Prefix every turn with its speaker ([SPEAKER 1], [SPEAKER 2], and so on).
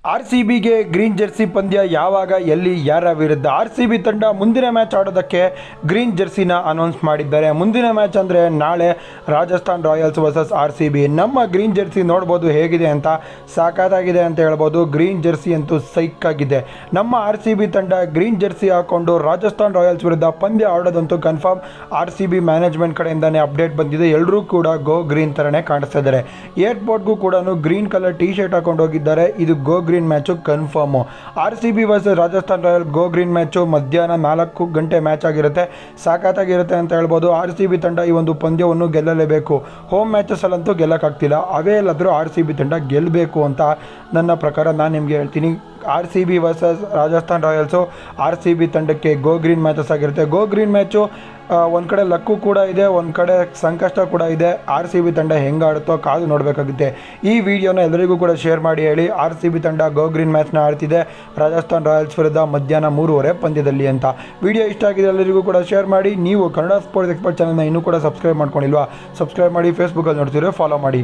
[SPEAKER 1] RCBಗೆ green Jersey ಪಂದ್ಯ ಯಾವಾಗ ಎಲ್ಲಿ ಯಾರ ವಿರುದ್ಧ? RCB ತಂಡ ಮುಂದಿನ ಮ್ಯಾಚ್ ಆಡೋದಕ್ಕೆ ಗ್ರೀನ್ ಜೆರ್ಸಿನ ಅನೌನ್ಸ್ ಮಾಡಿದ್ದಾರೆ. ಮುಂದಿನ ಮ್ಯಾಚ್ ಅಂದರೆ ನಾಳೆ ರಾಜಸ್ಥಾನ್ ರಾಯಲ್ಸ್ ವರ್ಸಸ್ RCB. ನಮ್ಮ ಗ್ರೀನ್ ಜೆರ್ಸಿ ನೋಡ್ಬೋದು ಹೇಗಿದೆ ಅಂತ, ಸಾಕಾಗಿದೆ ಅಂತ ಹೇಳ್ಬೋದು. ಗ್ರೀನ್ ಜೆರ್ಸಿ ಅಂತೂ ಸೈಕ್ ಆಗಿದೆ. ನಮ್ಮ RCB ತಂಡ ಗ್ರೀನ್ ಜೆರ್ಸಿ ಹಾಕೊಂಡು ರಾಜಸ್ಥಾನ್ ರಾಯಲ್ಸ್ ವಿರುದ್ಧ ಪಂದ್ಯ ಆಡೋದಂತೂ ಕನ್ಫರ್ಮ್. RCB ಮ್ಯಾನೇಜ್ಮೆಂಟ್ ಕಡೆಯಿಂದಾನೇ ಅಪ್ಡೇಟ್ ಬಂದಿದೆ. ಎಲ್ಲರೂ ಕೂಡ ಗೋ ಗ್ರೀನ್ ಥರನೇ ಕಾಣಿಸ್ತಾ ಇದ್ದಾರೆ. ಏರ್ಪೋರ್ಟ್ಗೂ ಕೂಡ ಗ್ರೀನ್ ಕಲರ್ ಟಿ ಶರ್ಟ್ ಹಾಕೊಂಡು ಹೋಗಿದ್ದಾರೆ. ಇದು go green match confirm. RCB versus Rajasthan royal go green match ಮಧ್ಯಾಹ್ನ 4 ಗಂಟೆ ಮ್ಯಾಚ್ ಆಗಿರುತ್ತೆ. ಸಾಕಾಗಿರುತ್ತೆ ಅಂತ ಹೇಳ್ಬೋದು. RCB ತಂಡ ಈ ಒಂದು ಪಂದ್ಯವನ್ನು ಗೆಲ್ಲಲೇಬೇಕು. ಹೋಮ್ ಮ್ಯಾಚಸ್ ಅಲ್ಲಂತೂ ಗೆಲ್ಲಕ್ಕಾಗ್ತಿಲ್ಲ. ಅವೇ ಎಲ್ಲಾದರೂ RCB ತಂಡ ಗೆಲ್ಲಬೇಕು ಅಂತ ನನ್ನ ಪ್ರಕಾರ ನಾನು ನಿಮಗೆ ಹೇಳ್ತೀನಿ. RCB versus Rajasthan Royals RCB ತಂಡಕ್ಕೆ ಗೋ ಗ್ರೀನ್ ಮ್ಯಾಚಸ್ ಆಗಿರುತ್ತೆ. ಗೋ ಗ್ರೀನ್ ಮ್ಯಾಚು ಒಂದು ಕಡೆ ಲಕ್ಕು ಕೂಡ ಇದೆ, ಒಂದು ಕಡೆ ಸಂಕಷ್ಟ ಕೂಡ ಇದೆ. RCB ತಂಡ ಹೆಂಗೆ ಆಡುತ್ತೋ ಕಾದು ನೋಡಬೇಕಾಗುತ್ತೆ. ಈ ವಿಡಿಯೋನ ಎಲ್ಲರಿಗೂ ಕೂಡ ಶೇರ್ ಮಾಡಿ ಹೇಳಿ, RCB ತಂಡ ಗೋ ಗ್ರೀನ್ ಮ್ಯಾಚ್ನ ಆಡ್ತಿದೆ ರಾಜಸ್ಥಾನ್ ರಾಯಲ್ಸ್ ವಿರುದ್ಧ ಮಧ್ಯಾಹ್ನ 3:30 ಪಂದ್ಯದಲ್ಲಿ ಅಂತ. ವಿಡಿಯೋ ಇಷ್ಟ ಆಗಿದೆ ಎಲ್ಲರಿಗೂ ಕೂಡ ಶೇರ್ ಮಾಡಿ. ನೀವು ಕನ್ನಡ ಸ್ಪೋರ್ಟ್ಸ್ ಎಕ್ಸ್ಪರ್ಟ್ ಚಾನಲ್ನ ಇನ್ನೂ ಕೂಡ ಸಬ್ಸ್ಕ್ರೈಬ್ ಮಾಡ್ಕೊಂಡಿಲ್ವಾ? ಸಬ್ಸ್ಕ್ರೈಬ್ ಮಾಡಿ. ಫೇಸ್ಬುಕ್ಕಲ್ಲಿ ನೋಡ್ತಿರೋ ಫಾಲೋ ಮಾಡಿ.